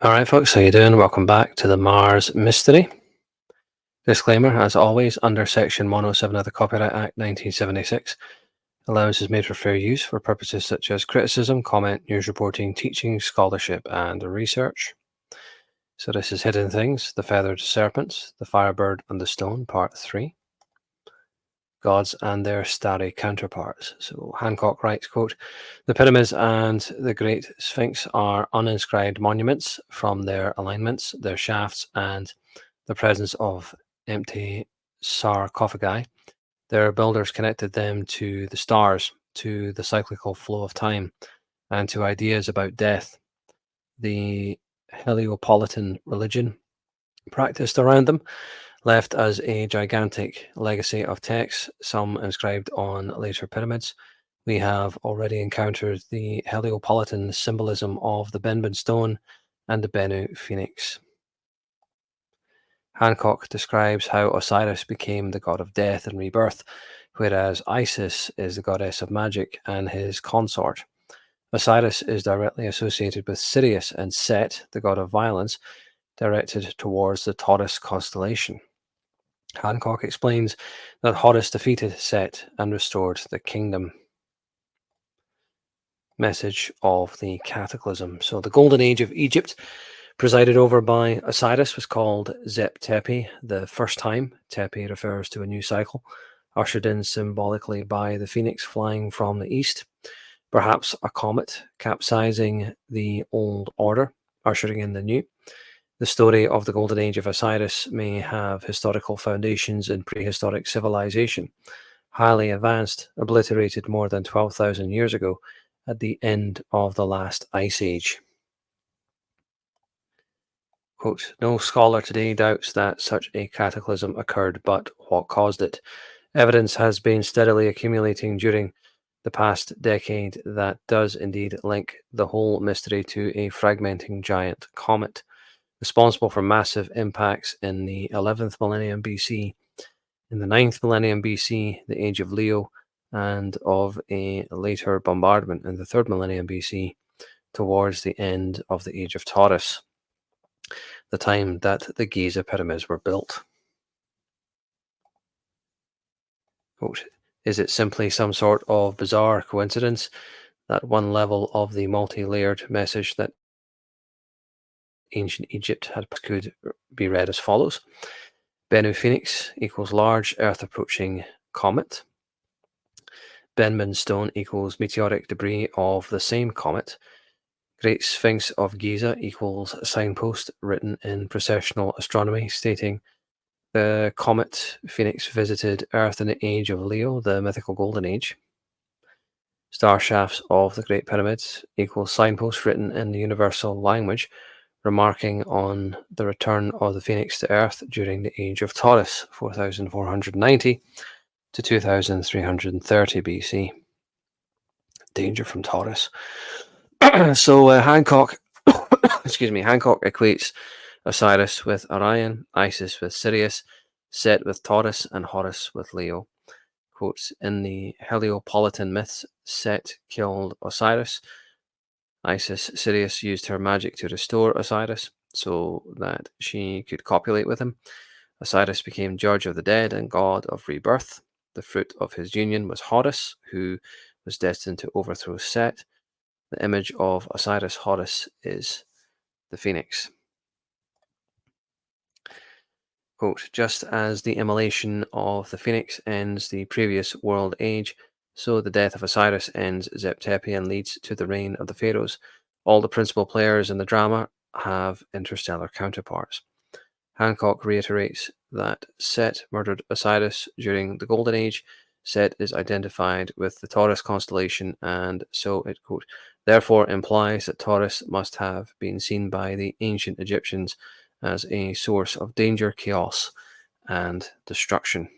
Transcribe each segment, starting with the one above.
All right, folks, how you doing? Welcome back to the Mars Mystery. Disclaimer, as always, under Section 107 of the Copyright Act 1976, allowance is made for fair use for purposes such as criticism, comment, news reporting, teaching, scholarship, and research. So this is Hidden Things, The Feathered Serpents, The Firebird and the Stone, Part 3. Gods and their starry counterparts. So Hancock writes, quote, "The pyramids and the Great Sphinx are uninscribed monuments from their alignments, their shafts, and the presence of empty sarcophagi. Their builders connected them to the stars, to the cyclical flow of time, and to ideas about death. The Heliopolitan religion practiced around them left as a gigantic legacy of texts, some inscribed on later pyramids. We have already encountered the Heliopolitan symbolism of the Benben stone and the Bennu-Phoenix." Hancock describes how Osiris became the god of death and rebirth, whereas Isis is the goddess of magic and his consort. Osiris is directly associated with Sirius, and Set, the god of violence, directed towards the Taurus constellation. Hancock explains that Horus defeated Set and restored the kingdom. Message of the Cataclysm. So the Golden Age of Egypt, presided over by Osiris, was called Zep Tepi the first time. Tepi refers to a new cycle, ushered in symbolically by the phoenix flying from the east, perhaps a comet capsizing the old order, ushering in the new. The story of the Golden Age of Osiris may have historical foundations in prehistoric civilization, highly advanced, obliterated more than 12,000 years ago at the end of the last ice age. Quote, "No scholar today doubts that such a cataclysm occurred, but what caused it? Evidence has been steadily accumulating during the past decade that does indeed link the whole mystery to a fragmenting giant comet, responsible for massive impacts in the 11th millennium BC, in the 9th millennium BC, the age of Leo, and of a later bombardment in the 3rd millennium BC, towards the end of the age of Taurus, the time that the Giza pyramids were built." Quote, "Is it simply some sort of bizarre coincidence that one level of the multi-layered message that ancient Egypt had could be read as follows? Bennu-Phoenix equals large Earth-approaching comet. Benben stone equals meteoric debris of the same comet. Great Sphinx of Giza equals signpost written in processional astronomy stating the comet Phoenix visited Earth in the age of Leo, the mythical Golden Age. Star shafts of the Great Pyramids equals signpost written in the universal language, remarking on the return of the Phoenix to Earth during the age of Taurus, 4490 to 2330 BC. Danger from Taurus. So Hancock, Hancock equates Osiris with Orion, Isis with Sirius, Set with Taurus, and Horus with Leo. Quotes, "In the Heliopolitan myths, Set killed Osiris. Isis, Sirius, used her magic to restore Osiris so that she could copulate with him. Osiris became judge of the dead and god of rebirth. The fruit of his union was Horus, who was destined to overthrow Set. The image of Osiris Horus is the phoenix." Quote, "Just as the immolation of the phoenix ends the previous world age, so the death of Osiris ends Zep Tepi and leads to the reign of the pharaohs. All the principal players in the drama have interstellar counterparts." Hancock reiterates that Set murdered Osiris during the Golden Age. Set is identified with the Taurus constellation, and so it, quote, "therefore implies that Taurus must have been seen by the ancient Egyptians as a source of danger, chaos, and destruction."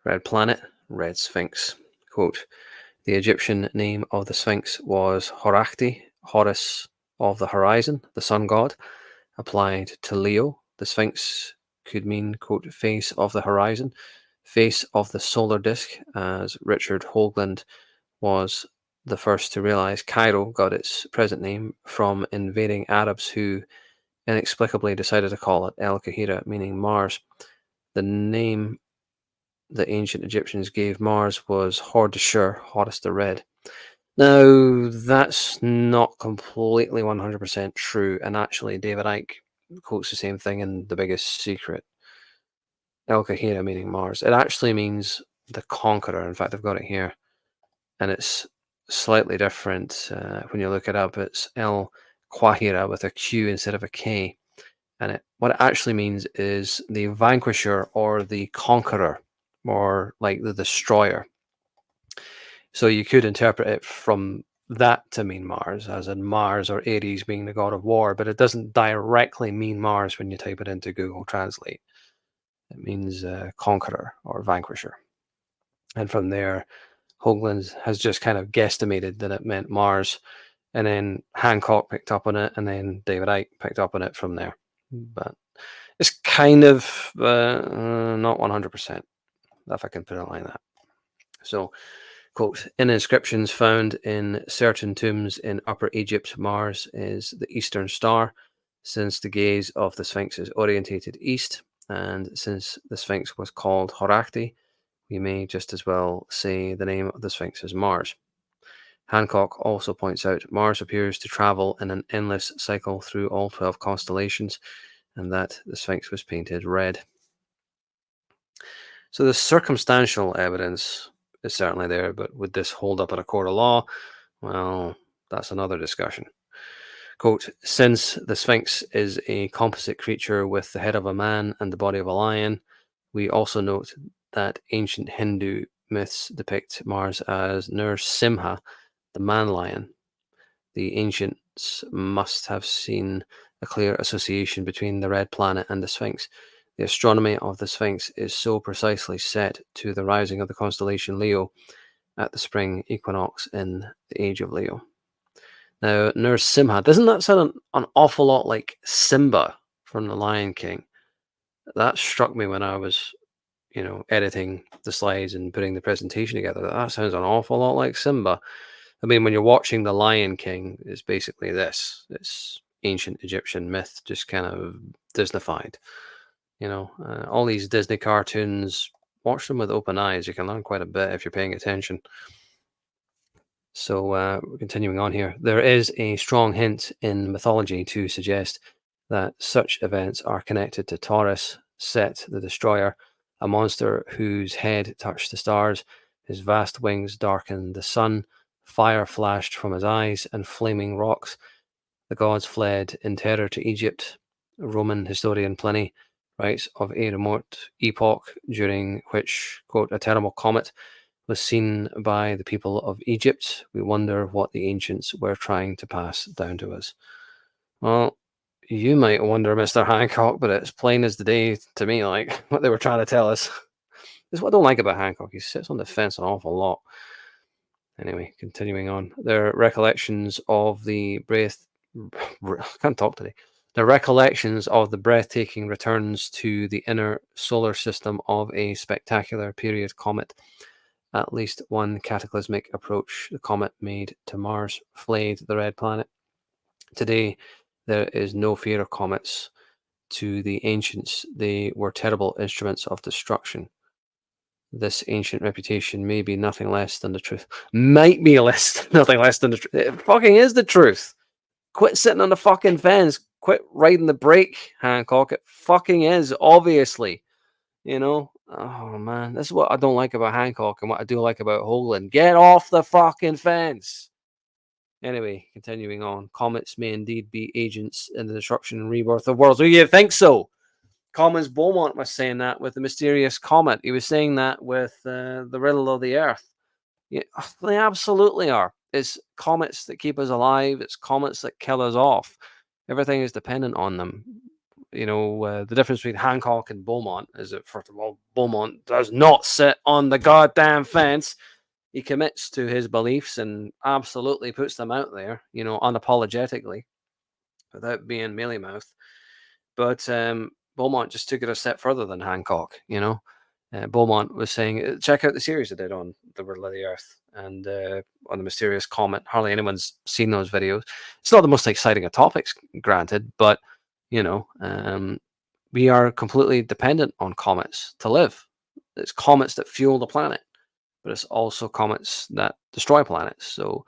Red Planet, Red Sphinx. Quote, "The Egyptian name of the Sphinx was Horakhti, Horus of the horizon, the sun god. Applied to Leo, the Sphinx could mean, quote, face of the horizon, face of the solar disk, as Richard Hoagland was the first to realize Cairo got its present name from invading Arabs who inexplicably decided to call it El-Kahira, meaning Mars. The name the ancient Egyptians gave Mars was Hordeshur, hottest the red. Now, that's not completely 100% true, and actually, David Icke quotes the same thing in The Biggest Secret. El-Kahira meaning Mars. It actually means the conqueror. In fact, I've got it here, and it's slightly different when you look it up. It's El-Kahira with a Q instead of a K, and what it actually means is the vanquisher or the conqueror, or like the destroyer. So you could interpret it from that to mean Mars, as in Mars or Ares being the god of war, but it doesn't directly mean Mars when you type it into Google Translate. It means conqueror or vanquisher. And from there, Hoagland has just kind of guesstimated that it meant Mars, and then Hancock picked up on it, and then David Icke picked up on it from there. But it's kind of not 100%, if I can put it like that. So, quote, in inscriptions found in certain tombs in Upper Egypt, Mars is the eastern star, since the gaze of the Sphinx is orientated east, and since the Sphinx was called Horakti, we may just as well say the name of the Sphinx is Mars. Hancock also points out Mars appears to travel in an endless cycle through all 12 constellations, and that the Sphinx was painted red. So the circumstantial evidence is certainly there, but would this hold up in a court of law? Well, that's another discussion. Quote, since the Sphinx is a composite creature with the head of a man and the body of a lion, we also note that ancient Hindu myths depict Mars as Nr-Simha, the man lion. The ancients must have seen a clear association between the red planet and the Sphinx. The astronomy of the Sphinx is so precisely set to the rising of the constellation Leo at the spring equinox in the age of Leo. Now, Nr-Simha, doesn't that sound an awful lot like Simba from The Lion King? That struck me when I was, editing the slides and putting the presentation together. That sounds an awful lot like Simba. I mean, when you're watching The Lion King, it's basically this. It's ancient Egyptian myth, just kind of Disneyfied. All these Disney cartoons, watch them with open eyes. You can learn quite a bit if you're paying attention. So, continuing on here, there is a strong hint in mythology to suggest that such events are connected to Taurus, Set the Destroyer, a monster whose head touched the stars, his vast wings darkened the sun, fire flashed from his eyes, and flaming rocks. The gods fled in terror to Egypt. Roman historian Pliny writes of a remote epoch during which, quote, a terrible comet was seen by the people of Egypt. We wonder what the ancients were trying to pass down to us. Well, you might wonder, Mr. Hancock, but it's plain as the day to me, like, what they were trying to tell us. This is what I don't like about Hancock. He sits on the fence an awful lot. Anyway, continuing on. Their recollections of the I can't talk today. The recollections of the breathtaking returns to the inner solar system of a spectacular period comet. At least one cataclysmic approach the comet made to Mars flayed the red planet. Today, there is no fear of comets. To the ancients, they were terrible instruments of destruction. This ancient reputation may be nothing less than the truth. Might be nothing less than the truth. It fucking is the truth. Quit sitting on the fucking fence. Quit riding the brake, Hancock. It fucking is, obviously. Oh man, this is what I don't like about Hancock and what I do like about Hoagland. Get off the fucking fence. Anyway, continuing on. Comets may indeed be agents in the destruction and rebirth of worlds. Oh, you think so? Collins Beaumont was saying that with the Mysterious Comet. He was saying that with the Riddle of the Earth. Yeah, they absolutely are. It's comets that keep us alive. It's comets that kill us off. Everything is dependent on them. The difference between Hancock and Beaumont is that, first of all, Beaumont does not sit on the goddamn fence. He commits to his beliefs and absolutely puts them out there, unapologetically, without being mealy-mouthed. But Beaumont just took it a step further than Hancock, Beaumont was saying, check out the series I did on the Riddle of the Earth. and on the Mysterious Comet. Hardly anyone's seen those videos. It's not the most exciting of topics, granted, but you know, we are completely dependent on comets to live. It's comets that fuel the planet, but it's also comets that destroy planets. So,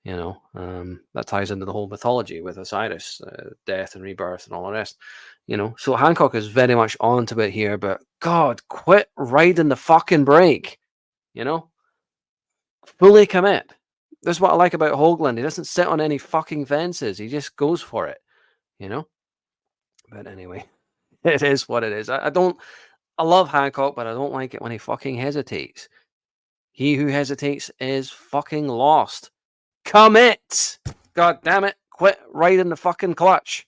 you know, that ties into the whole mythology with Osiris, death and rebirth and all the rest. You know, so Hancock is very much onto it here, but God, quit riding the fucking brake. You know, fully commit. That's what I like about Hoagland. He doesn't sit on any fucking fences. He just goes for it. You know. But anyway, it is what it is. I don't. I love Hancock, but I don't like it when he fucking hesitates. He who hesitates is fucking lost. Commit! God damn it. Quit riding the fucking clutch.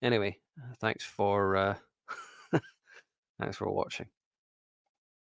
Anyway, thanks for thanks for watching.